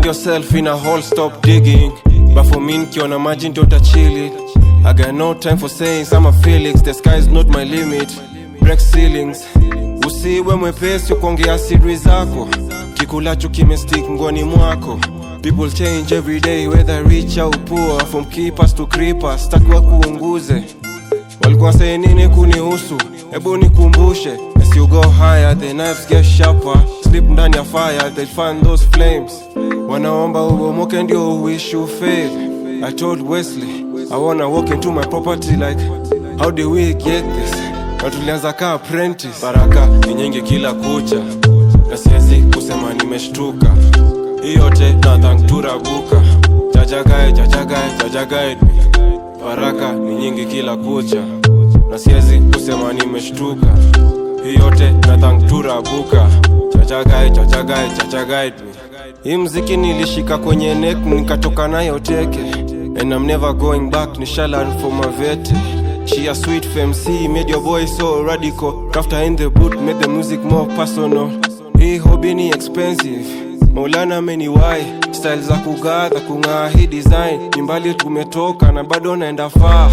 Find yourself in a hole, stop digging. But for me, nikiona maji ndio nitachili. I got no time for saying some feelings. The sky is not my limit. Break ceilings. Usiwe mwepesi kuongea siri zako. Kikulacho kimestick ngoni mwako. People change every day, whether rich or poor. From keepers to creepers, stakiwa kuunguze. Walikuwa say nini kunihusu, ebu nikumbushe. As you go higher, the knives get sharper. Sleep ndani ya fire, they find those flames. Wanaomba ubomoke ndio wish you fail. I told Wesley, I wanna walk into my property like, how do we get this? Na tulianza ka apprentice. Baraka ni nyingi kila kucha, na siwezi kusema nimeshtuka. Hii yote na thank to Rabuka. Jaja guide me. Baraka ni nyingi kila kucha, na siwezi kusema nimeshtuka. Hii yote na thank to Rabuka. Jaja guide me. Hii mziki nilishika kwenye neck, nikatoka nayo teke. And I'm never going back, nishalan for my vete. She a sweet FMC, made your voice so radical. Craft her in the boot, made the music more personal. Hii hobby ni expensive, Maulana ameniwai. Style za kugadha, kungaa hii design. Nimbali tumetoka na bado naenda far.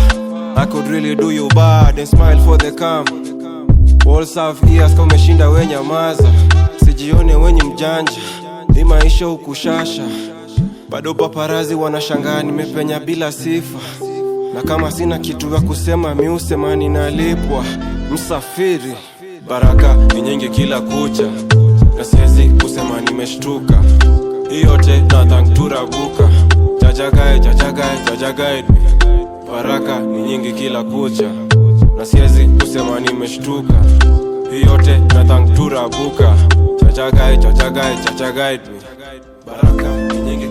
I could really do you bad and smile for the cam. Walls have ears kama umeshinda we nyamaza. Sijione wenye mjanja, hii maisha ukushasha. Bado paparazi wanashangaa nimepenya bila sifa. Na kama sina kitu ya kusema mi usema ninalipwa. Msafiri. Baraka ni nyingi kila kucha, na siwezi kusema nimeshtuka. Hii yote na thank to Rabuka. Jaja guide me. Baraka ni nyingi kila kucha, na siwezi kusema nimeshtuka. Hii yote na thank to Rabuka. Jaja guide me. Baraka ni nyingi